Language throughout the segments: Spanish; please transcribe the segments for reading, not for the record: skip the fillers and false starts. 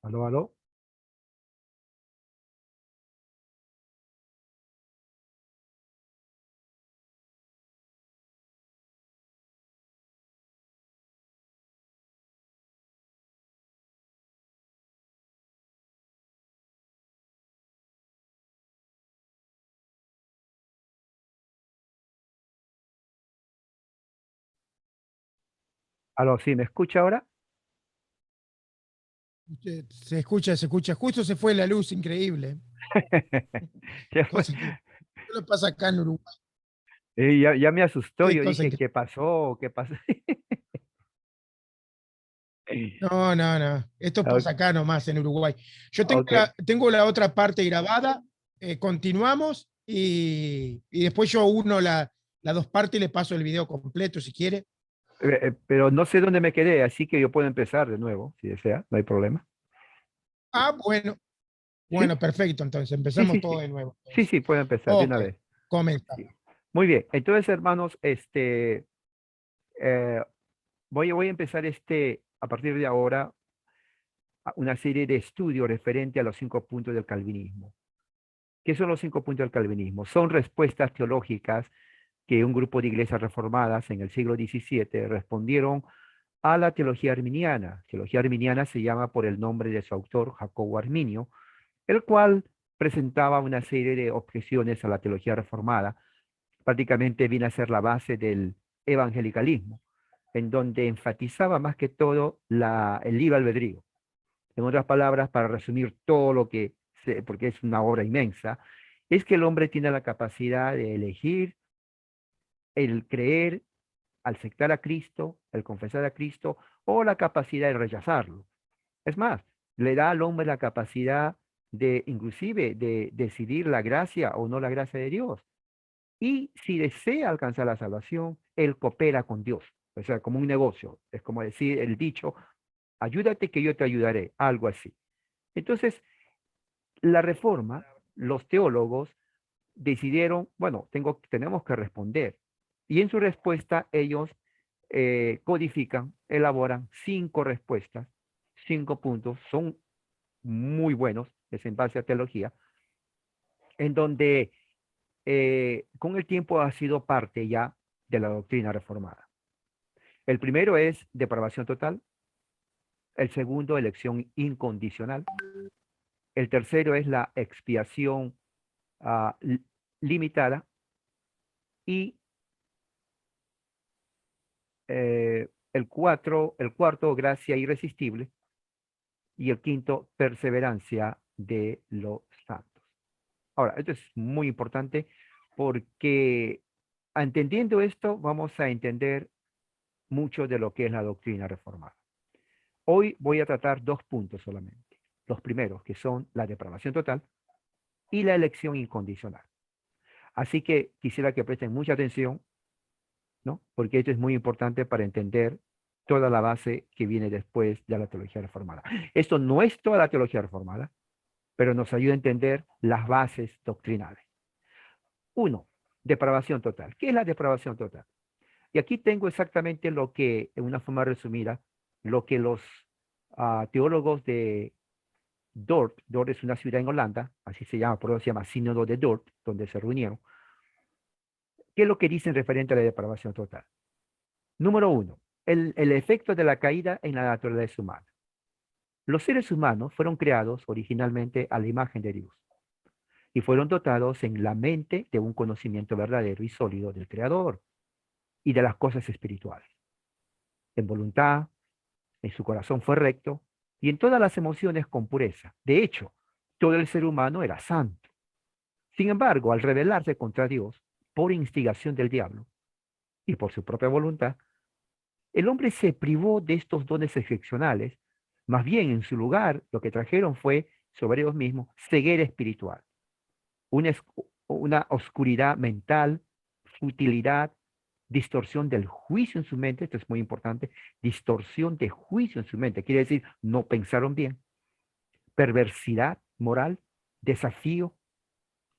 Aló, aló. Aló, ¿sí me escucha ahora? Se escucha, se escucha. Justo se fue la luz, increíble. Se fue. Cosa que solo pasa acá en Uruguay. Ya me asustó, Qué yo cosa dije, increíble. ¿qué pasó? ¿Qué pasó? No, no, no. Esto Ok, pasa acá nomás en Uruguay. Yo tengo ok. tengo la otra parte grabada. Continuamos y después yo uno las dos partes y le paso el video completo si quiere. Pero no sé dónde me quedé, así que yo puedo empezar de nuevo, si desea, no hay problema. Ah, bueno, ¿Sí? bueno, perfecto. Entonces Sí, empezamos sí, todo sí. de nuevo. Sí, Entonces. sí, puedo empezar de Ok, una vez. Sí. comenzamos. Muy bien, entonces, hermanos, eh, voy a empezar a partir de ahora, una serie de estudios referente a los 5 puntos del calvinismo. ¿Qué son los 5 puntos del calvinismo? Son respuestas teológicas que un grupo de iglesias reformadas en el siglo XVII respondieron a la teología arminiana. Teología arminiana se llama por el nombre de su autor, Jacobo Arminio, el cual presentaba una serie de objeciones a la teología reformada. Prácticamente viene a ser la base del evangelicalismo, en donde enfatizaba más que todo el libre albedrío. En otras palabras, para resumir todo lo que, porque es una obra inmensa, es que el hombre tiene la capacidad de elegir el creer, al aceptar a Cristo, el confesar a Cristo, o la capacidad de rechazarlo. Es más, le da al hombre la capacidad de, inclusive, de decidir la gracia o no la gracia de Dios. Y si desea alcanzar la salvación, él coopera con Dios. O sea, como un negocio. Es como decir el dicho, ayúdate que yo te ayudaré, algo así. Entonces, la reforma, los teólogos decidieron, bueno, tenemos que responder. Y en su respuesta ellos codifican, elaboran 5 respuestas, 5 puntos, son muy buenos, es en base a teología, en donde con el tiempo ha sido parte ya de la doctrina reformada. El primero es depravación total, el segundo, elección incondicional, el tercero es la expiación limitada y el cuarto, gracia irresistible, y el quinto, perseverancia de los santos. Ahora, esto es muy importante porque entendiendo esto, vamos a entender mucho de lo que es la doctrina reformada. Hoy voy a tratar 2 puntos solamente. Los primeros, que son la depravación total y la elección incondicional. Así que quisiera que presten mucha atención, ¿no? Porque esto es muy importante para entender toda la base que viene después de la teología reformada. Esto no es toda la teología reformada, pero nos ayuda a entender las bases doctrinales. Uno, depravación total. ¿Qué es la depravación total? Y aquí tengo exactamente lo que, en una forma resumida, lo que los teólogos de Dort, Dort es una ciudad en Holanda, así se llama, por eso se llama Sínodo de Dort, donde se reunieron. ¿Qué es lo que dicen referente a la depravación total? Número uno, el efecto de la caída en la naturaleza humana. Los seres humanos fueron creados originalmente a la imagen de Dios y fueron dotados en la mente de un conocimiento verdadero y sólido del Creador y de las cosas espirituales. En voluntad, en su corazón fue recto y en todas las emociones con pureza. De hecho, todo el ser humano era santo. Sin embargo, al rebelarse contra Dios por instigación del diablo y por su propia voluntad, el hombre se privó de estos dones excepcionales. Más bien, en su lugar, lo que trajeron fue sobre ellos mismos ceguera espiritual, una, una oscuridad mental, futilidad, distorsión del juicio en su mente. Esto es muy importante, distorsión de juicio en su mente, quiere decir no pensaron bien, perversidad moral, desafío,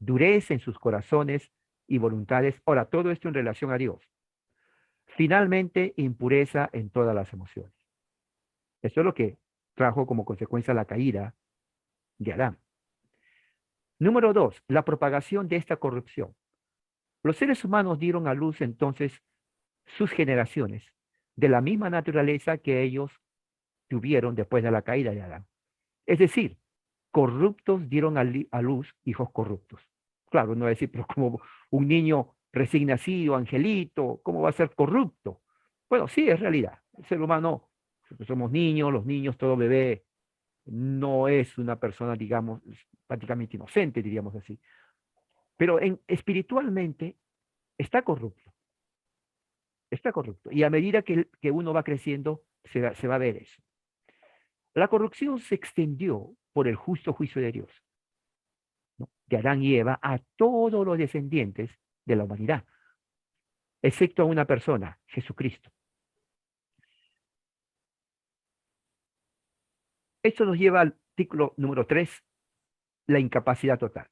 dureza en sus corazones y voluntades. Ahora, todo esto en relación a Dios. Finalmente, impureza en todas las emociones. Eso es lo que trajo como consecuencia la caída de Adán. Número 2, la propagación de esta corrupción. Los seres humanos dieron a luz entonces sus generaciones de la misma naturaleza que ellos tuvieron después de la caída de Adán. Es decir, corruptos dieron a luz hijos corruptos. Claro, no va a decir, pero como un niño recién nacido, angelito, ¿cómo va a ser corrupto? Bueno, sí, es realidad. El ser humano, somos niños, los niños, todo bebé, no es una persona, digamos, prácticamente inocente, diríamos así. Pero espiritualmente está corrupto, está corrupto. Y a medida que uno va creciendo, se va a ver eso. La corrupción se extendió por el justo juicio de Dios, ¿no? De Adán y Eva a todos los descendientes de la humanidad, excepto a una persona, Jesucristo. Esto nos lleva al artículo número 3, la incapacidad total.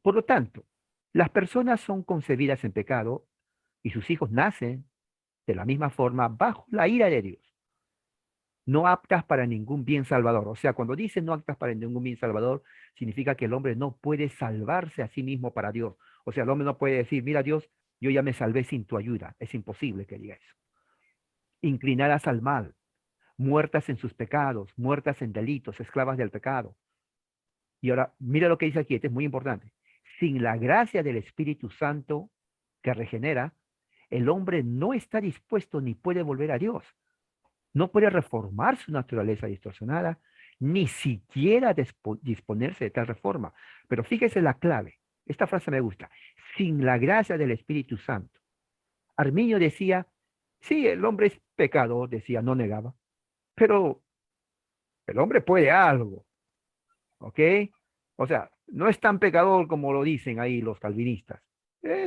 Por lo tanto, las personas son concebidas en pecado y sus hijos nacen de la misma forma bajo la ira de Dios, no aptas para ningún bien salvador. O sea, cuando dice no aptas para ningún bien salvador, significa que el hombre no puede salvarse a sí mismo para Dios. O sea, el hombre no puede decir, mira Dios, yo ya me salvé sin tu ayuda. Es imposible que diga eso. Inclinadas al mal, muertas en sus pecados, muertas en delitos, esclavas del pecado. Y ahora, mira lo que dice aquí, esto es muy importante. Sin la gracia del Espíritu Santo que regenera, el hombre no está dispuesto ni puede volver a Dios. No puede reformar su naturaleza distorsionada, ni siquiera disponerse de tal reforma. Pero fíjese la clave. Esta frase me gusta. Sin la gracia del Espíritu Santo. Arminio decía, sí, el hombre es pecador, decía, no negaba, pero el hombre puede algo, ¿ok? O sea, no es tan pecador como lo dicen ahí los calvinistas.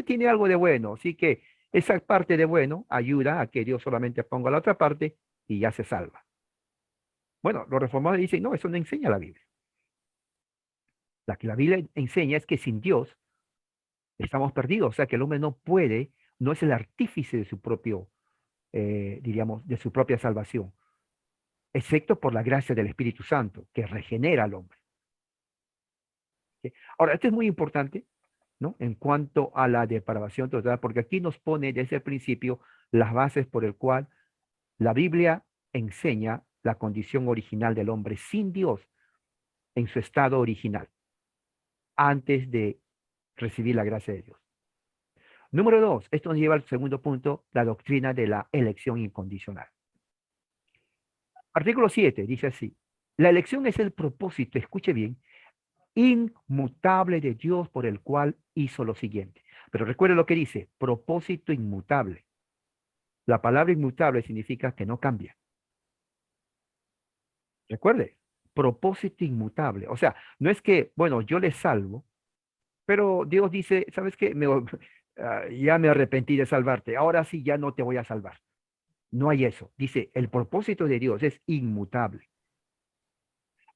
Tiene algo de bueno, así que esa parte de bueno ayuda a que Dios solamente ponga la otra parte y ya se salva. Bueno, los reformadores dicen, no, eso no enseña la Biblia. La que la Biblia enseña es que sin Dios estamos perdidos, o sea que el hombre no puede, no es el artífice de su propio, diríamos, de su propia salvación, excepto por la gracia del Espíritu Santo, que regenera al hombre. ¿Sí? Ahora, esto es muy importante, ¿no? En cuanto a la depravación total, porque aquí nos pone desde el principio las bases por el cual la Biblia enseña la condición original del hombre sin Dios en su estado original, antes de recibir la gracia de Dios. Número 2, esto nos lleva al segundo punto, la doctrina de la elección incondicional. Artículo 7 dice así, la elección es el propósito, escuche bien, inmutable de Dios por el cual hizo lo siguiente. Pero recuerde lo que dice, propósito inmutable. La palabra inmutable significa que no cambia. Recuerde, propósito inmutable. O sea, no es que, bueno, yo le salvo, pero Dios dice, ¿sabes qué? Ya me arrepentí de salvarte, ahora sí ya no te voy a salvar. No hay eso. Dice, el propósito de Dios es inmutable.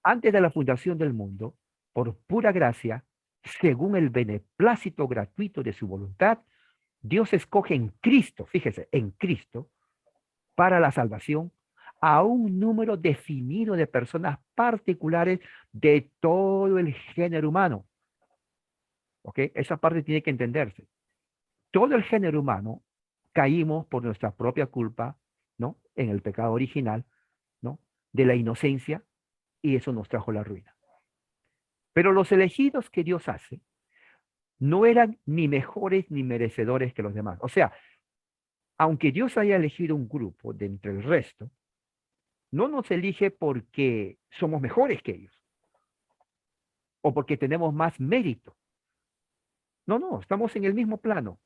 Antes de la fundación del mundo, por pura gracia, según el beneplácito gratuito de su voluntad, Dios escoge en Cristo, fíjese, en Cristo, para la salvación, a un número definido de personas particulares de todo el género humano. ¿Ok? Esa parte tiene que entenderse. Todo el género humano caímos por nuestra propia culpa, ¿no? En el pecado original, ¿no? De la inocencia, y eso nos trajo la ruina. Pero los elegidos que Dios hace no eran ni mejores ni merecedores que los demás. O sea, aunque Dios haya elegido un grupo de entre el resto, no nos elige porque somos mejores que ellos o porque tenemos más mérito. No, no, estamos en el mismo plano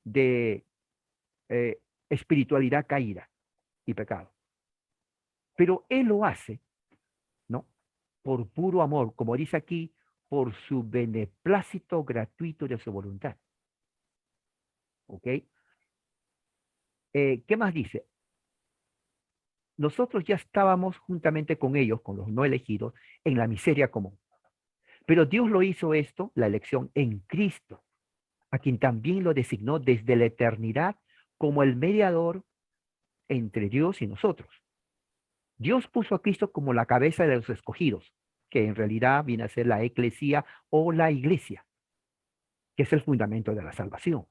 de espiritualidad caída y pecado. Pero Él lo hace, ¿no? Por puro amor, como dice aquí, por su beneplácito gratuito de su voluntad. ¿Ok? ¿Qué más dice? Nosotros ya estábamos juntamente con ellos, con los no elegidos, en la miseria común. Pero Dios lo hizo esto, la elección, en Cristo, a quien también lo designó desde la eternidad como el mediador entre Dios y nosotros. Dios puso a Cristo como la cabeza de los escogidos, que en realidad viene a ser la eclesía o la iglesia, que es el fundamento de la salvación.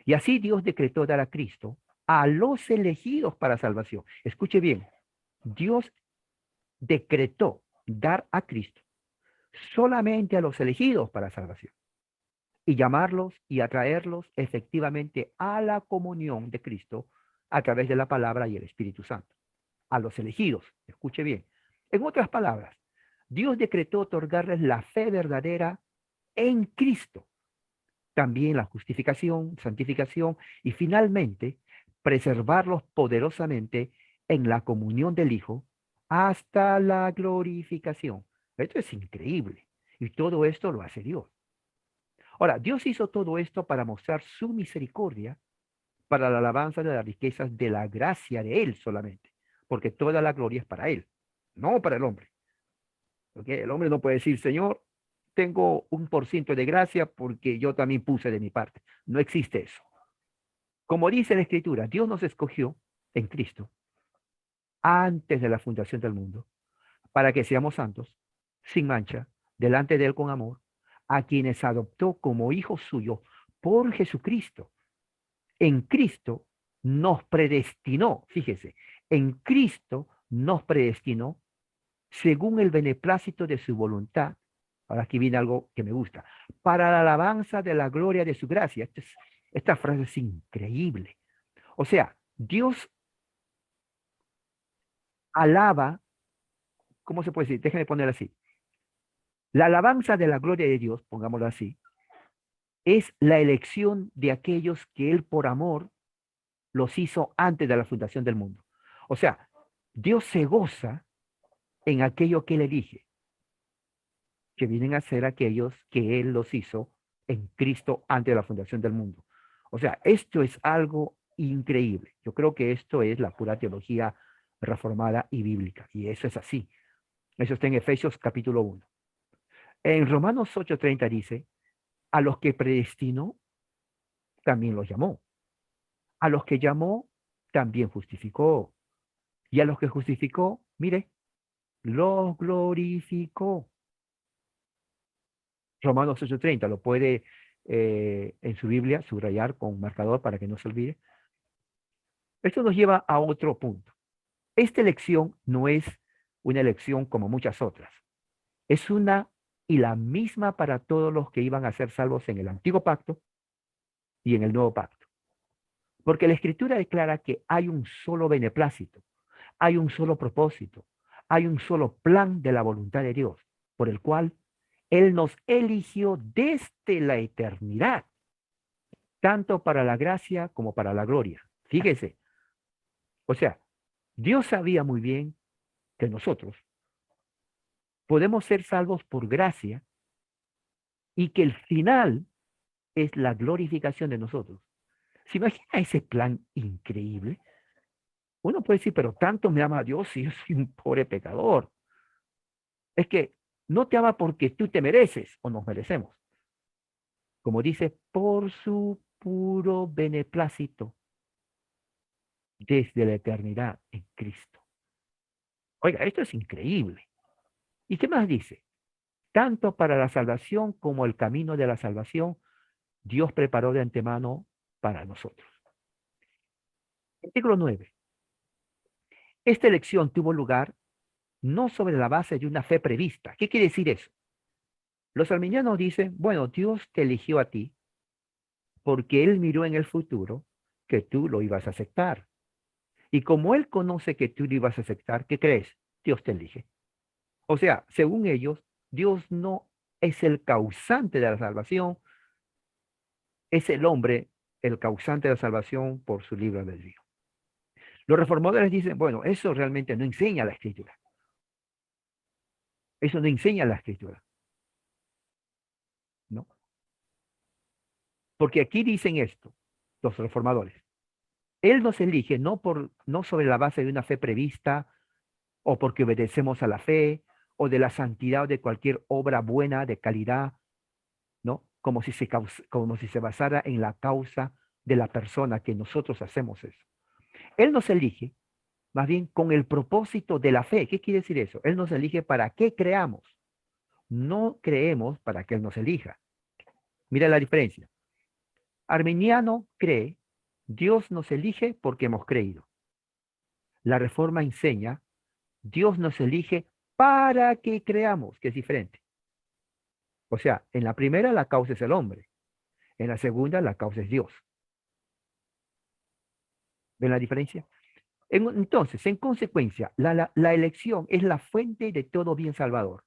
Y así Dios decretó dar a Cristo a los elegidos para salvación. Escuche bien, Dios decretó dar a Cristo solamente a los elegidos para salvación y llamarlos y atraerlos efectivamente a la comunión de Cristo a través de la palabra y el Espíritu Santo. A los elegidos, escuche bien. En otras palabras, Dios decretó otorgarles la fe verdadera en Cristo, también la justificación, santificación y finalmente preservarlos poderosamente en la comunión del Hijo hasta la glorificación. Esto es increíble y todo esto lo hace Dios. Ahora, Dios hizo todo esto para mostrar su misericordia para la alabanza de las riquezas de la gracia de Él solamente, porque toda la gloria es para Él, no para el hombre. Porque el hombre no puede decir, Señor, tengo 1% de gracia porque yo también puse de mi parte. No existe eso. Como dice la Escritura, Dios nos escogió en Cristo antes de la fundación del mundo para que seamos santos, sin mancha, delante de Él con amor, a quienes adoptó como hijos suyos por Jesucristo. En Cristo nos predestinó, fíjese, en Cristo nos predestinó según el beneplácito de su voluntad. Ahora aquí viene algo que me gusta. Para la alabanza de la gloria de su gracia. Esta frase es increíble. O sea, Dios alaba, ¿cómo se puede decir? Déjenme ponerlo así. La alabanza de la gloria de Dios, pongámoslo así, es la elección de aquellos que Él por amor los hizo antes de la fundación del mundo. O sea, Dios se goza en aquello que Él elige, que vienen a ser aquellos que Él los hizo en Cristo antes de la fundación del mundo. O sea, esto es algo increíble. Yo creo que esto es la pura teología reformada y bíblica. Y eso es así. Eso está en Efesios capítulo 1. En Romanos 8:30 dice, a los que predestinó, también los llamó. A los que llamó, también justificó. Y a los que justificó, mire, los glorificó. Romanos 8:30, lo puede en su Biblia subrayar con marcador para que no se olvide. Esto nos lleva a otro punto. Esta elección no es una elección como muchas otras. Es una y la misma para todos los que iban a ser salvos en el antiguo pacto y en el nuevo pacto. Porque la Escritura declara que hay un solo beneplácito, hay un solo propósito, hay un solo plan de la voluntad de Dios, por el cual Él nos eligió desde la eternidad, tanto para la gracia como para la gloria. Fíjese, o sea, Dios sabía muy bien que nosotros podemos ser salvos por gracia y que el final es la glorificación de nosotros. ¿Se imagina ese plan increíble? Uno puede decir, pero tanto me ama Dios si yo soy un pobre pecador. Es que no te ama porque tú te mereces o nos merecemos. Como dice, por su puro beneplácito desde la eternidad en Cristo. Oiga, esto es increíble. ¿Y qué más dice? Tanto para la salvación como el camino de la salvación, Dios preparó de antemano para nosotros. Artículo 9. Esta elección tuvo lugar no sobre la base de una fe prevista. ¿Qué quiere decir eso? Los arminianos dicen, bueno, Dios te eligió a ti porque Él miró en el futuro que tú lo ibas a aceptar. Y como Él conoce que tú lo ibas a aceptar, ¿qué crees? Dios te elige. O sea, según ellos, Dios no es el causante de la salvación, es el hombre el causante de la salvación por su libre albedrío. Los reformadores dicen, bueno, eso realmente no enseña la Escritura. Eso no enseña la Escritura, ¿no? Porque aquí dicen esto, los reformadores. Él nos elige no sobre la base de una fe prevista o porque obedecemos a la fe o de la santidad o de cualquier obra buena de calidad, ¿no? Como si se basara en la causa de la persona que nosotros hacemos eso. Él nos elige más bien con el propósito de la fe. ¿Qué quiere decir eso? Él nos elige para que creamos. No creemos para que Él nos elija. Mira la diferencia. Arminiano cree, Dios nos elige porque hemos creído. La Reforma enseña, Dios nos elige para que creamos, que es diferente. O sea, en la primera la causa es el hombre, en la segunda la causa es Dios. ¿Ven la diferencia? Entonces, en consecuencia, la elección es la fuente de todo bien salvador.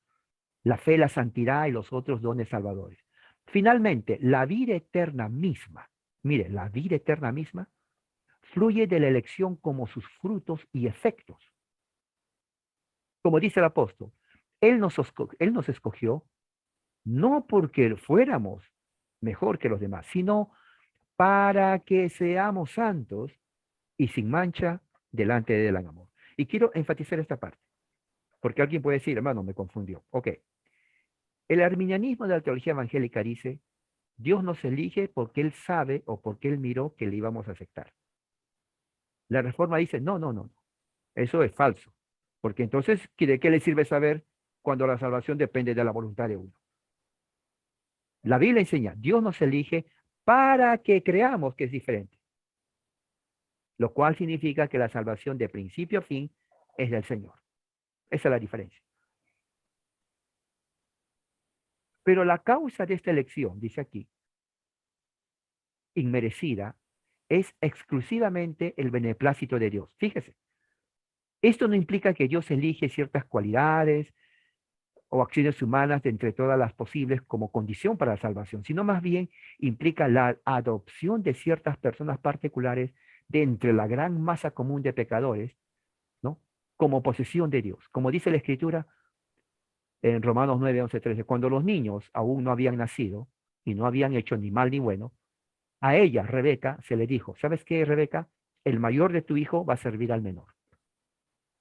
La fe, la santidad y los otros dones salvadores. Finalmente, la vida eterna misma, mire, la vida eterna misma fluye de la elección como sus frutos y efectos. Como dice el apóstol, él nos escogió no porque fuéramos mejor que los demás, sino para que seamos santos y sin mancha delante del amor. Y quiero enfatizar esta parte, porque alguien puede decir, hermano, me confundió. Ok, el arminianismo de la teología evangélica dice, Dios nos elige porque Él sabe o porque Él miró que le íbamos a aceptar. La Reforma dice, no, no, no, eso es falso, porque entonces, ¿de qué le sirve saber cuando la salvación depende de la voluntad de uno? La Biblia enseña, Dios nos elige para que creamos que es diferente, lo cual significa que la salvación de principio a fin es del Señor. Esa es la diferencia. Pero la causa de esta elección, dice aquí, inmerecida, es exclusivamente el beneplácito de Dios. Fíjese, esto no implica que Dios elige ciertas cualidades o acciones humanas de entre todas las posibles como condición para la salvación, sino más bien implica la adopción de ciertas personas particulares de entre la gran masa común de pecadores, ¿no? Como posesión de Dios. Como dice la Escritura en Romanos 9, 11, 13, cuando los niños aún no habían nacido y no habían hecho ni mal ni bueno, a ella, Rebeca, se le dijo, ¿sabes qué, Rebeca? El mayor de tu hijo va a servir al menor.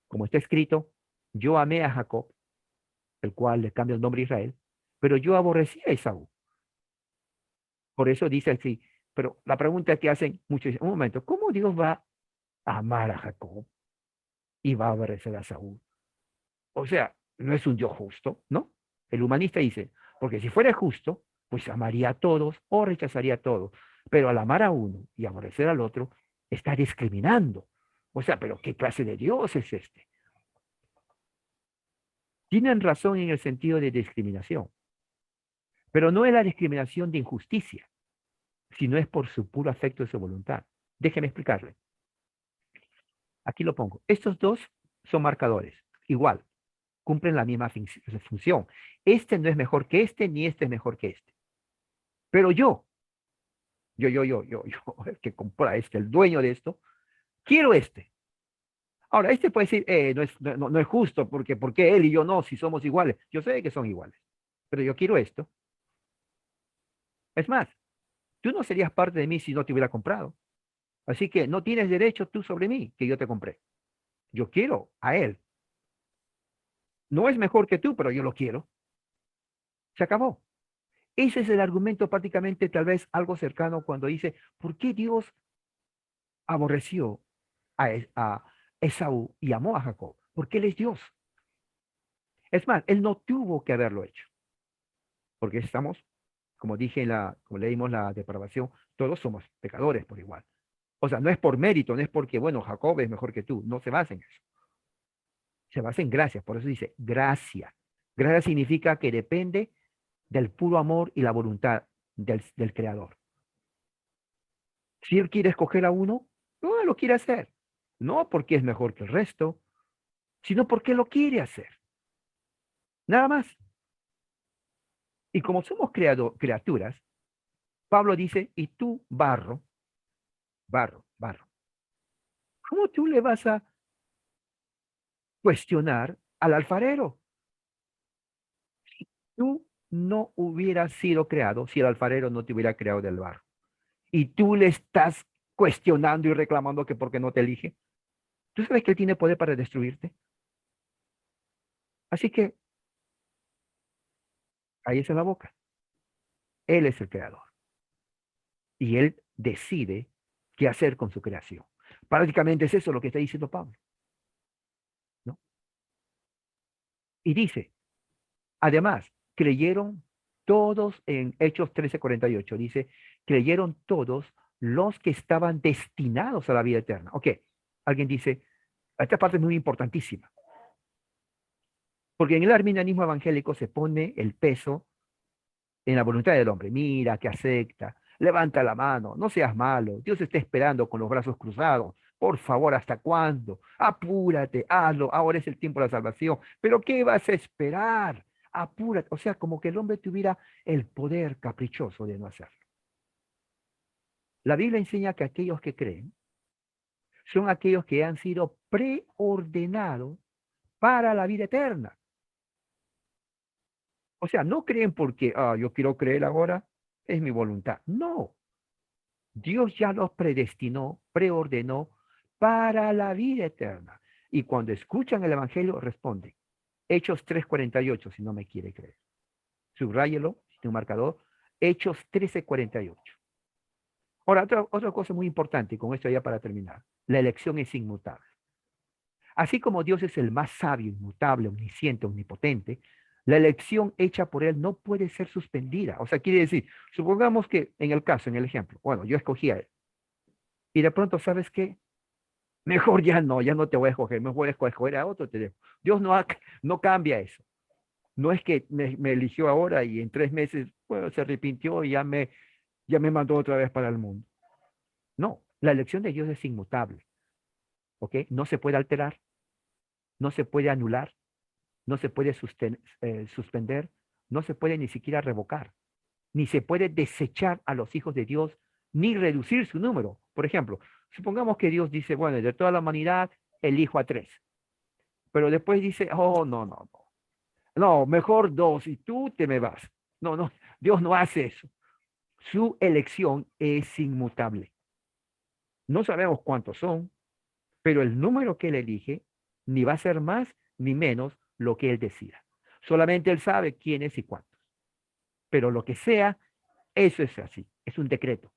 Como está escrito, yo amé a Jacob, el cual le cambia el nombre a Israel, pero yo aborrecí a Esaú. Por eso dice así, pero la pregunta que hacen muchos, un momento, ¿cómo Dios va a amar a Jacob y va a aborrecer a Saúl? O sea, no es un Dios justo, ¿no? El humanista dice, porque si fuera justo, pues amaría a todos o rechazaría a todos, pero al amar a uno y aborrecer al otro, está discriminando. O sea, pero ¿qué clase de Dios es este? Tienen razón en el sentido de discriminación, pero no es la discriminación de injusticia, sino es por su puro afecto y su voluntad. Déjeme explicarle. Aquí lo pongo. Estos dos son marcadores, igual, cumplen la misma función. Este no es mejor que este, ni este es mejor que este. Pero el que compra este, el dueño de esto, quiero este. Ahora, este puede decir, no es justo, porque ¿por qué él y yo no, si somos iguales? Yo sé que son iguales, pero yo quiero esto. Es más, tú no serías parte de mí si no te hubiera comprado. Así que no tienes derecho tú sobre mí, que yo te compré. Yo quiero a él. No es mejor que tú, pero yo lo quiero. Se acabó. Ese es el argumento prácticamente tal vez algo cercano cuando dice, ¿por qué Dios aborreció a Esaú y amó a Jacob? Porque él es Dios. Es más, él no tuvo que haberlo hecho. Porque estamos, como dije, como leímos la depravación, todos somos pecadores por igual. O sea, no es por mérito, no es porque, bueno, Jacob es mejor que tú. No se basa en eso. Se basa en gracia. Por eso dice gracia. Gracia significa que depende del puro amor y la voluntad del Creador. Si Él quiere escoger a uno, no lo quiere hacer. No porque es mejor que el resto, sino porque lo quiere hacer. Nada más. Y como somos criaturas, Pablo dice, y tú, barro, barro, ¿cómo tú le vas a cuestionar al alfarero? Tú no hubieras sido creado si el alfarero no te hubiera creado del barro. Y tú le estás cuestionando y reclamando que porque no te elige. ¿Tú sabes que él tiene poder para destruirte? Así que ahí es en la boca. Él es el creador. Y él decide qué hacer con su creación. Prácticamente es eso lo que está diciendo Pablo. Y dice, además, creyeron todos en Hechos 13:48. Dice, creyeron todos los que estaban destinados a la vida eterna. Ok, alguien dice, esta parte es muy importantísima, porque en el arminianismo evangélico se pone el peso en la voluntad del hombre. Mira, que acepta, levanta la mano, no seas malo, Dios está esperando con los brazos cruzados. Por favor, ¿hasta cuándo? Apúrate, hazlo, ahora es el tiempo de la salvación. Pero ¿qué vas a esperar? Apúrate. O sea, como que el hombre tuviera el poder caprichoso de no hacerlo. La Biblia enseña que aquellos que creen son aquellos que han sido preordenados para la vida eterna. O sea, no creen porque, yo quiero creer ahora, es mi voluntad. No, Dios ya los predestinó, preordenó para la vida eterna. Y cuando escuchan el Evangelio, responden. Hechos 3:48, si no me quiere creer. Subráyelo, si tiene un marcador. Hechos 13:48. Ahora, otra cosa muy importante, y con esto ya para terminar. La elección es inmutable. Así como Dios es el más sabio, inmutable, omnisciente, omnipotente, la elección hecha por Él no puede ser suspendida. O sea, quiere decir, supongamos que en el caso, en el ejemplo, bueno, yo escogí a Él. Y de pronto, ¿sabes qué? Mejor ya no te voy a escoger, mejor escoger a otro teléfono. Dios no cambia eso. No es que me eligió ahora y en 3 meses bueno, se arrepintió y ya me mandó otra vez para el mundo. No, la elección de Dios es inmutable. ¿Ok? No se puede alterar, no se puede anular, no se puede suspender, no se puede ni siquiera revocar, ni se puede desechar a los hijos de Dios, ni reducir su número. Por ejemplo, supongamos que Dios dice, bueno, de toda la humanidad elijo a 3, pero después dice, oh, no, no, no, no, mejor 2 y tú te me vas. No, no, Dios no hace eso. Su elección es inmutable. No sabemos cuántos son, pero el número que él elige ni va a ser más ni menos lo que él decida. Solamente él sabe quiénes y cuántos. Pero lo que sea, eso es así, es un decreto.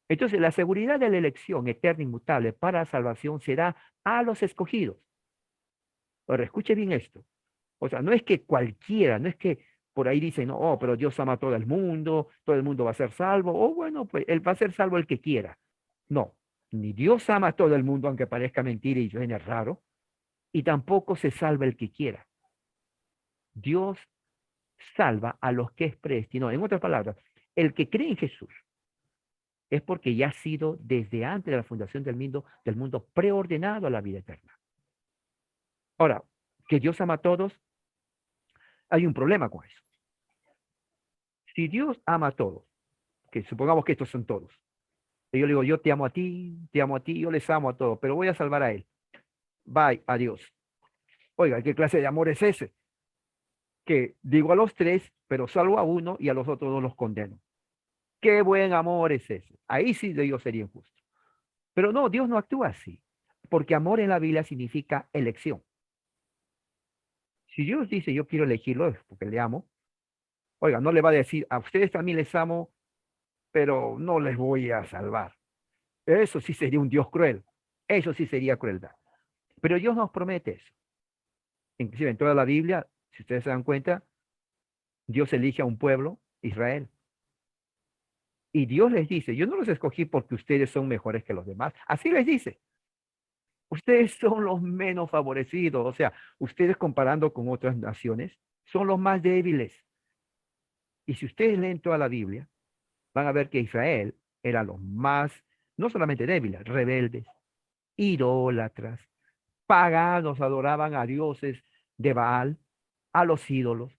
Entonces, la seguridad de la elección eterna inmutable para la salvación será a los escogidos. Ahora, escuche bien esto. O sea, no es que cualquiera, no es que por ahí dicen, no, oh, pero Dios ama a todo el mundo va a ser salvo, o bueno, pues él va a ser salvo el que quiera. No, ni Dios ama a todo el mundo, aunque parezca mentira y suene raro, y tampoco se salva el que quiera. Dios salva a los que es predestinado. En otras palabras, el que cree en Jesús es porque ya ha sido desde antes de la fundación del mundo preordenado a la vida eterna. Ahora, que Dios ama a todos, hay un problema con eso. Si Dios ama a todos, que supongamos que estos son todos, y yo le digo, yo te amo a ti, yo les amo a todos, pero voy a salvar a él. Bye, adiós. Oiga, ¿qué clase de amor es ese? Que digo a los 3, pero salvo a uno y a los otros 2 los condeno. Qué buen amor es ese. Ahí sí Dios sería injusto. Pero no, Dios no actúa así, porque amor en la Biblia significa elección. Si Dios dice yo quiero elegirlo es porque le amo, oiga, no le va a decir a ustedes también les amo, pero no les voy a salvar. Eso sí sería un Dios cruel. Eso sí sería crueldad. Pero Dios nos promete eso. Inclusive en toda la Biblia, si ustedes se dan cuenta, Dios elige a un pueblo, Israel. Y Dios les dice, yo no los escogí porque ustedes son mejores que los demás. Así les dice. Ustedes son los menos favorecidos. O sea, ustedes comparando con otras naciones, son los más débiles. Y si ustedes leen toda la Biblia, van a ver que Israel era los más, no solamente débiles, rebeldes, idólatras, paganos, adoraban a dioses de Baal, a los ídolos.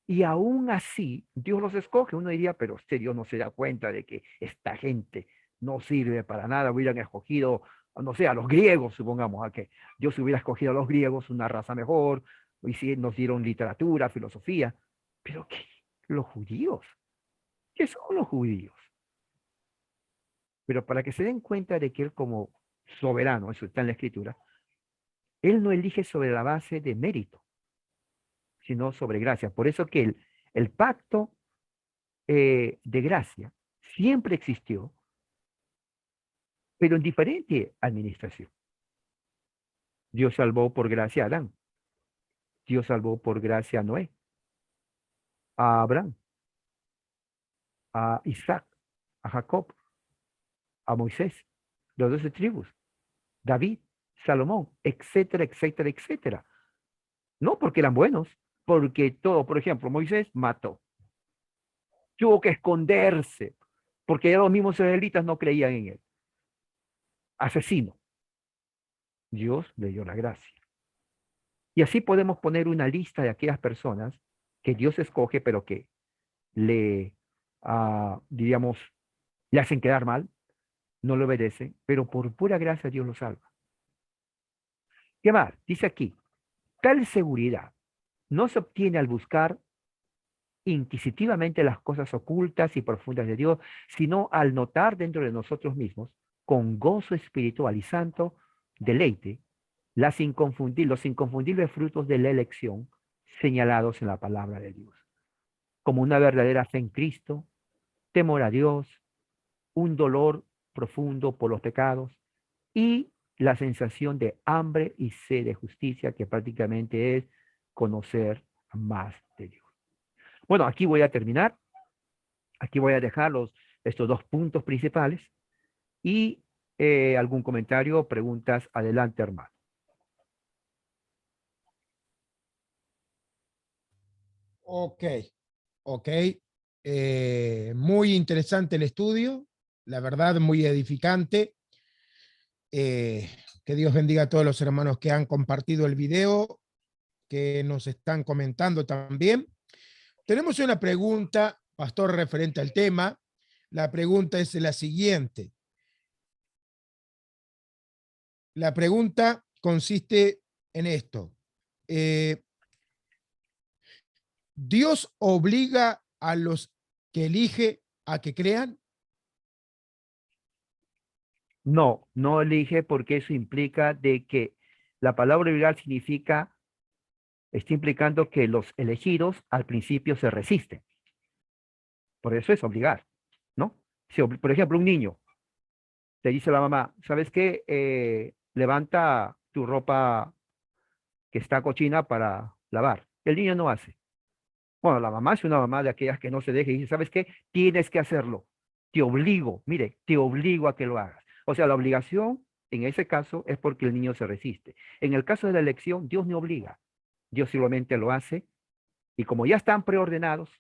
Y aún así, Dios los escoge. Uno diría, pero usted Dios no se da cuenta de que esta gente no sirve para nada. Hubieran escogido, no sé, a los griegos, supongamos, a que Dios hubiera escogido a los griegos, una raza mejor, y si nos dieron literatura, filosofía. Pero ¿qué? Los judíos. ¿Qué son los judíos? Pero para que se den cuenta de que Él como soberano, eso está en la Escritura, Él no elige sobre la base de mérito, sino sobre gracia. Por eso que el pacto de gracia siempre existió, pero en diferente administración. Dios salvó por gracia a Adán, Dios salvó por gracia a Noé, a Abraham, a Isaac, a Jacob, a Moisés, los 12 tribus, David, Salomón, etcétera, etcétera, etcétera. No porque eran buenos, porque todo, por ejemplo, Moisés mató, tuvo que esconderse, porque ya los mismos israelitas no creían en él. Asesino. Dios le dio la gracia. Y así podemos poner una lista de aquellas personas que Dios escoge, pero que le, diríamos, le hacen quedar mal, no le obedecen, pero por pura gracia Dios lo salva. ¿Qué más? Dice aquí, tal seguridad no se obtiene al buscar inquisitivamente las cosas ocultas y profundas de Dios, sino al notar dentro de nosotros mismos, con gozo espiritual y santo, deleite, los inconfundibles frutos de la elección señalados en la palabra de Dios, como una verdadera fe en Cristo, temor a Dios, un dolor profundo por los pecados y la sensación de hambre y sed de justicia, que prácticamente es conocer más de Dios. Bueno, aquí voy a terminar. Aquí voy a dejar estos dos puntos principales y algún comentario o preguntas. Adelante, hermano. Ok, ok. Muy interesante el estudio, la verdad, muy edificante. Que Dios bendiga a todos los hermanos que han compartido el video, que nos están comentando también. Tenemos una pregunta, pastor, referente al tema. La pregunta es la siguiente. La pregunta consiste en esto. ¿Dios obliga a los que elige a que crean? No, no elige porque eso implica de que la palabra obligar significa, está implicando que los elegidos al principio se resisten. Por eso es obligar, ¿no? Si, por ejemplo, un niño te dice a la mamá, ¿sabes qué? Levanta tu ropa que está cochina para lavar. El niño no hace. Bueno, la mamá es una mamá de aquellas que no se deja y dice, ¿sabes qué? Tienes que hacerlo. Te obligo, mire, te obligo a que lo hagas. O sea, la obligación en ese caso es porque el niño se resiste. En el caso de la elección, Dios no obliga. Dios simplemente lo hace y como ya están preordenados,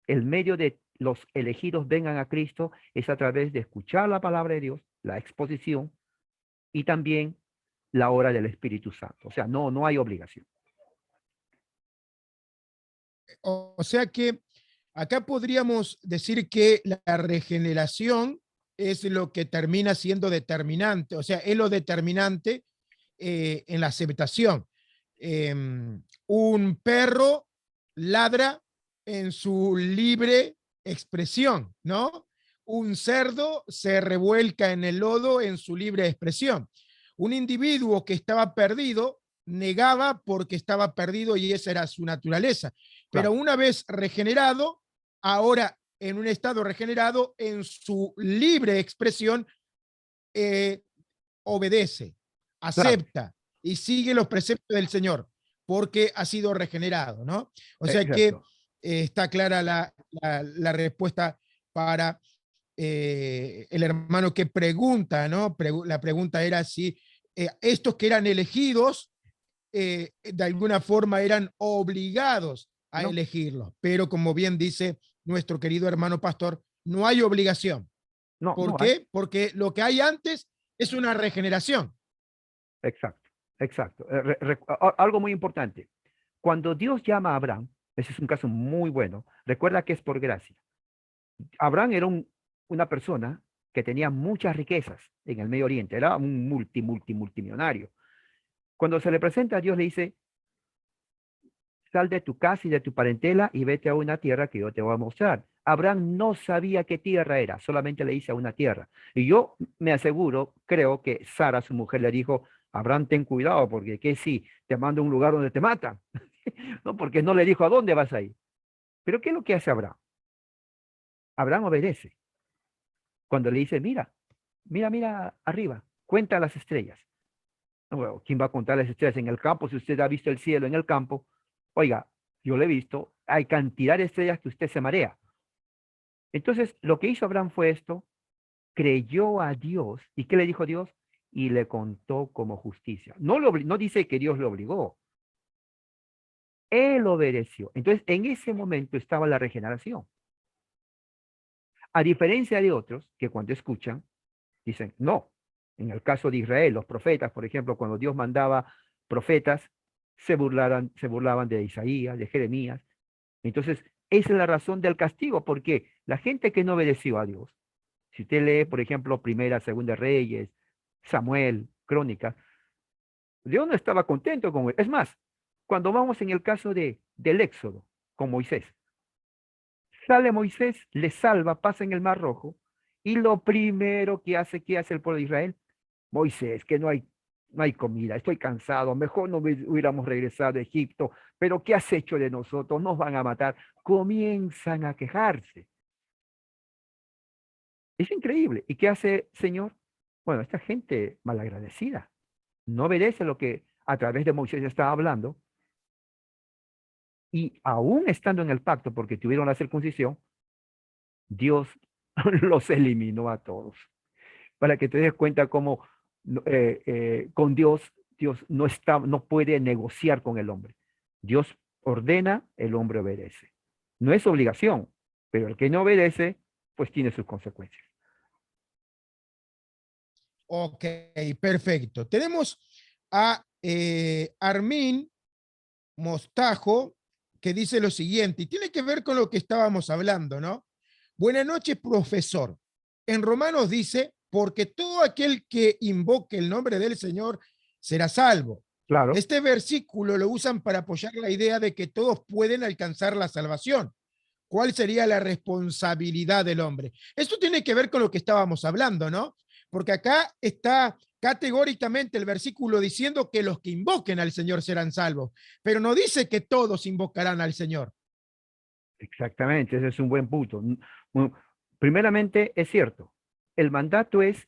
el medio de los elegidos vengan a Cristo es a través de escuchar la palabra de Dios, la exposición y también la obra del Espíritu Santo. O sea, no hay obligación. O sea que acá podríamos decir que la regeneración es lo que termina siendo determinante, o sea, es lo determinante en la aceptación. Un perro ladra en su libre expresión, ¿no? Un cerdo se revuelca en el lodo en su libre expresión. Un individuo que estaba perdido negaba porque estaba perdido y esa era su naturaleza. Pero Claro, una vez regenerado, ahora en un estado regenerado, en su libre expresión, eh, obedece, claro, acepta y sigue los preceptos del Señor, porque ha sido regenerado, ¿no? O sea que exacto. está clara la respuesta para el hermano que pregunta, ¿no? La pregunta era si estos que eran elegidos, de alguna forma eran obligados a No, elegirlos, pero como bien dice nuestro querido hermano pastor, no hay obligación. ¿Por no hay. qué? Porque lo que hay antes es una regeneración. Exacto, exacto. Algo muy importante. Cuando Dios llama a Abraham, ese es un caso muy bueno, recuerda que es por gracia. Abraham era una persona que tenía muchas riquezas en el Medio Oriente, era un multimillonario. Cuando se le presenta a Dios, le dice, sal de tu casa y de tu parentela y vete a una tierra que yo te voy a mostrar. Abraham no sabía qué tierra era, solamente le dice a una tierra. Y yo me aseguro, creo que Sara, su mujer, le dijo, Abraham, ten cuidado, porque qué si te mando a un lugar donde te matan. No, porque no le dijo a dónde vas a ir. Pero ¿qué es lo que hace Abraham? Abraham obedece. Cuando le dice, mira, mira, mira arriba, cuenta las estrellas. Bueno, ¿quién va a contar las estrellas en el campo? Si usted ha visto el cielo en el campo, oiga, yo lo he visto, hay cantidad de estrellas que usted se marea. Entonces, lo que hizo Abraham fue esto, creyó a Dios. ¿Y qué le dijo Dios? Y le contó como justicia. No dice que Dios le obligó, él obedeció. Entonces, en ese momento estaba la regeneración. A diferencia de otros que cuando escuchan, dicen, no. En el caso de Israel, los profetas, por ejemplo, cuando Dios mandaba profetas, se burlaban de Isaías, de Jeremías. Entonces, esa es la razón del castigo, porque la gente que no obedeció a Dios, si usted lee, por ejemplo, Primera, Segunda Reyes, Samuel, Crónicas, Dios no estaba contento con él. Es más, cuando vamos en el caso del Éxodo, con Moisés, sale Moisés, le salva, pasa en el Mar Rojo, y lo primero que hace el pueblo de Israel, Moisés, que no hay comida, estoy cansado, mejor no hubiéramos regresado a Egipto, pero ¿qué has hecho de nosotros? Nos van a matar. Comienzan a quejarse. Es increíble. ¿Y qué hace el Señor? Bueno, esta gente malagradecida no obedece lo que a través de Moisés estaba hablando, y aún estando en el pacto, porque tuvieron la circuncisión, Dios los eliminó a todos. Para que te des cuenta cómo con Dios, Dios no puede negociar con el hombre. Dios ordena, el hombre obedece. No es obligación, pero el que no obedece, pues tiene sus consecuencias. Ok, perfecto. Tenemos a Armin Mostajo, que dice lo siguiente, y tiene que ver con lo que estábamos hablando, ¿no? Buenas noches, profesor. En Romanos dice, porque todo aquel que invoque el nombre del Señor será salvo. Claro. Este versículo lo usan para apoyar la idea de que todos pueden alcanzar la salvación. ¿Cuál sería la responsabilidad del hombre? Esto tiene que ver con lo que estábamos hablando, ¿no? Porque acá está categóricamente el versículo diciendo que los que invoquen al Señor serán salvos, pero no dice que todos invocarán al Señor. Exactamente, ese es un buen punto. Primeramente, es cierto, el mandato es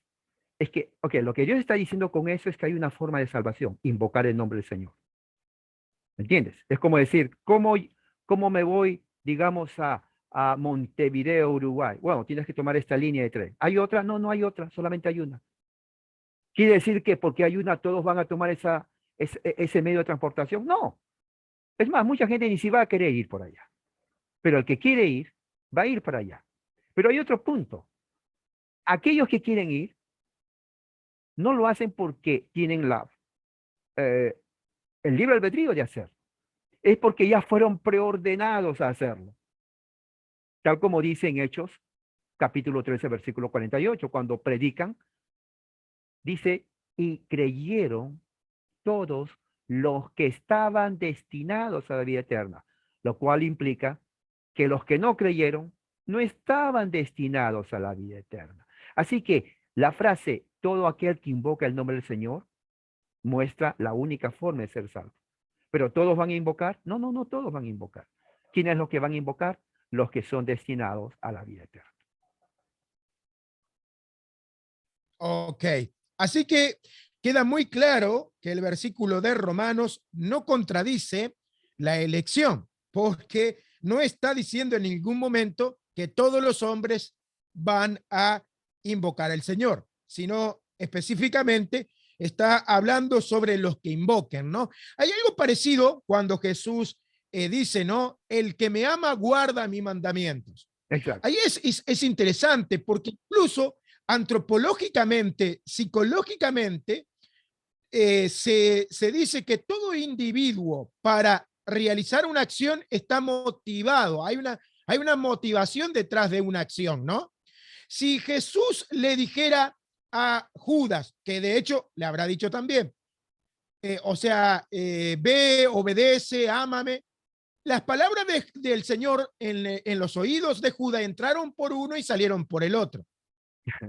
que, ok, lo que Dios está diciendo con eso es que hay una forma de salvación, invocar el nombre del Señor. ¿Me entiendes? Es como decir, ¿cómo me voy, digamos, a Montevideo, Uruguay? Bueno, tienes que tomar esta línea de tren. ¿Hay otra? No, no hay otra, solamente hay una. ¿Quiere decir que porque hay una todos van a tomar ese medio de transportación? No. Es más, mucha gente ni si va a querer ir por allá. Pero el que quiere ir, va a ir para allá. Pero hay otro punto. Aquellos que quieren ir, no lo hacen porque tienen eh, el libre albedrío de hacerlo. Es porque ya fueron preordenados a hacerlo. Tal como dice en Hechos, capítulo 13, versículo 48, cuando predican, dice, y creyeron todos los que estaban destinados a la vida eterna, lo cual implica que los que no creyeron no estaban destinados a la vida eterna. Así que la frase, todo aquel que invoca el nombre del Señor, muestra la única forma de ser salvo. ¿Pero todos van a invocar? No, no, no todos van a invocar. ¿Quiénes los que van a invocar? Los que son destinados a la vida eterna. Ok, así que queda muy claro que el versículo de Romanos no contradice la elección, porque no está diciendo en ningún momento que todos los hombres van a invocar al Señor, sino específicamente está hablando sobre los que invoquen, ¿no? Hay algo parecido cuando Jesús dice, ¿no? El que me ama guarda mis mandamientos. Exacto. Ahí es interesante porque incluso antropológicamente, psicológicamente, se dice que todo individuo para realizar una acción está motivado, hay una motivación detrás de una acción, ¿no? Si Jesús le dijera a Judas, que de hecho le habrá dicho también, ve, obedece, ámame, las palabras del Señor en los oídos de Judas entraron por uno y salieron por el otro.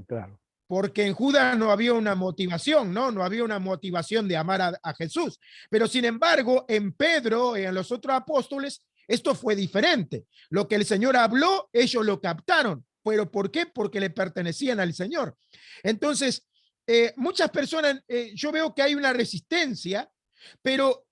Claro. Porque en Judas no había una motivación, ¿no? No había una motivación de amar a Jesús. Pero sin embargo, en Pedro y en los otros apóstoles, esto fue diferente. Lo que el Señor habló, ellos lo captaron. ¿Pero por qué? Porque le pertenecían al Señor. Entonces, muchas personas, yo veo que hay una resistencia, pero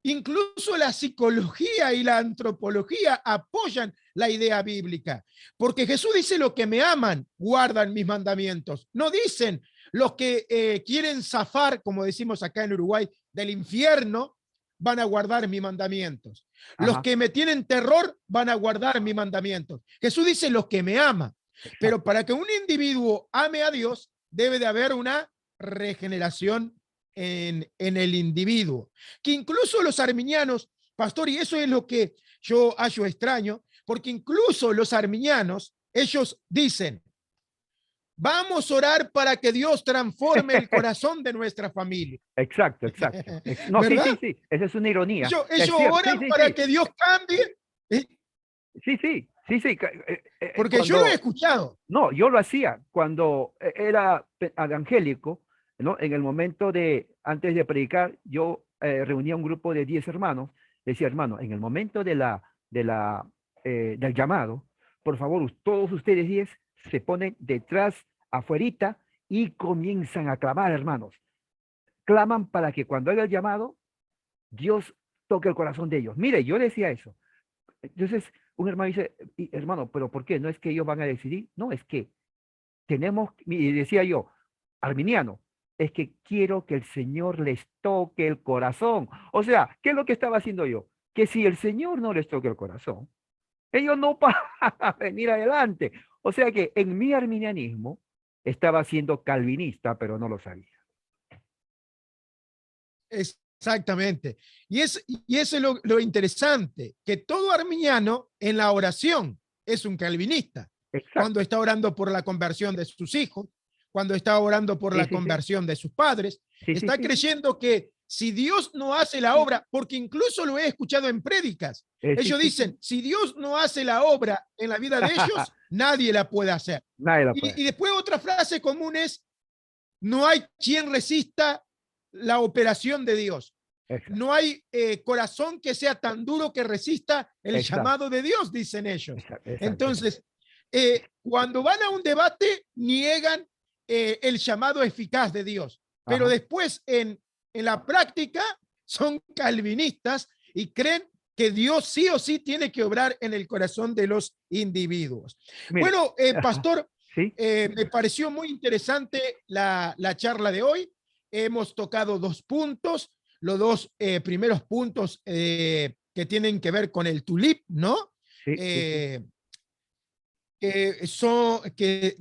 incluso la psicología y la antropología apoyan la idea bíblica, porque Jesús dice: los que me aman guardan mis mandamientos. No dicen los que quieren zafar, como decimos acá en Uruguay, del infierno, van a guardar mis mandamientos. Los Ajá, que me tienen terror van a guardar mis mandamientos. Jesús dice: los que me aman. Pero exacto. para que un individuo ame a Dios, debe de haber una regeneración en el individuo. Que incluso los arminianos, pastor, y eso es lo que yo hallo extraño, porque incluso los arminianos, ellos dicen: vamos a orar para que Dios transforme el corazón de nuestra familia. Exacto, exacto. No, sí, sí, ¿Verdad? sí. Esa es una ironía. Ellos Es cierto. Sí, oran sí, para sí. que Dios cambie, ¿eh? Sí, sí, sí, sí. Porque yo lo he Cuando, escuchado. no, yo lo hacía cuando era evangélico, ¿no? En el momento de, antes de predicar, yo reunía un grupo de 10 hermanos. Decía: hermano, en el momento del llamado, por favor, todos ustedes 10 se ponen detrás, afuerita, y comienzan a clamar, hermanos. Claman para que cuando haga el llamado, Dios toque el corazón de ellos. Mire, yo decía eso. Entonces, un hermano dice: hermano, ¿pero por qué? ¿No es que ellos van a decidir? No, es que tenemos, y decía yo, arminiano, es que quiero que el Señor les toque el corazón. O sea, ¿qué es lo que estaba haciendo yo? Que si el Señor no les toque el corazón, ellos no van a venir adelante. O sea que en mi arminianismo estaba siendo calvinista, pero no lo sabía. Exactamente. Y eso es lo interesante, que todo arminiano en la oración es un calvinista. Cuando Exacto. está orando por la conversión de sus hijos, cuando está orando por Sí, la sí, sí. conversión de sus padres, Sí, sí, está sí, sí. creyendo que si Dios no hace la obra, porque incluso lo he escuchado en prédicas, Sí, ellos sí, dicen: sí. si Dios no hace la obra en la vida de ellos, nadie la puede hacer. Nadie lo puede Y hacer. después otra frase común es: no hay quien resista la operación de Dios. Exacto. No hay corazón que sea tan duro que resista el Exacto. llamado de Dios, dicen ellos. Exacto. Exacto. Exacto. Entonces, cuando van a un debate, niegan el llamado eficaz de Dios, pero Ajá. después en la práctica son calvinistas y creen que Dios sí o sí tiene que obrar en el corazón de los individuos. Mire, Bueno, ajá. pastor, Sí, me pareció muy interesante la charla de hoy. Hemos tocado dos puntos, los dos primeros puntos que tienen que ver con el tulip, ¿no? sí, sí, sí. Eh,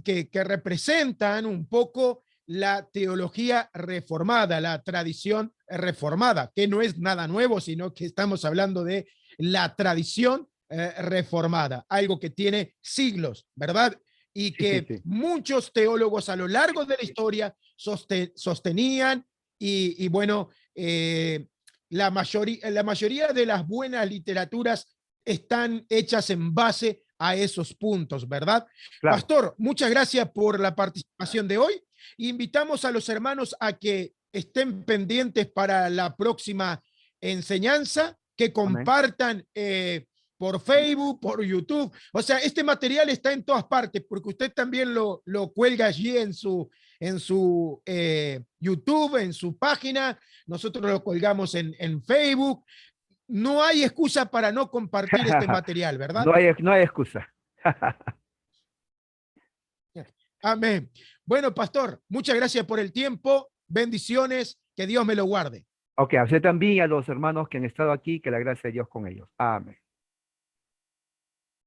que representan un poco la teología reformada, la tradición reformada, que no es nada nuevo, sino que estamos hablando de la tradición reformada, algo que tiene siglos, ¿verdad? Y Sí, sí, que sí. muchos teólogos a lo largo de la historia sostenían y bueno, la mayoría de las buenas literaturas están hechas en base a esos puntos, ¿verdad? Claro. Pastor, muchas gracias por la participación de hoy. Invitamos a los hermanos a que estén pendientes para la próxima enseñanza, que Amén. compartan por Facebook, por YouTube. O sea, este material está en todas partes, porque usted también lo cuelga allí en su YouTube, en su página. Nosotros lo colgamos en Facebook. No hay excusa para no compartir este material, ¿verdad? No hay excusa. Amén. Bueno, pastor, muchas gracias por el tiempo. Bendiciones. Que Dios me lo guarde. Ok, a usted también y a los hermanos que han estado aquí, que la gracia de Dios con ellos. Amén.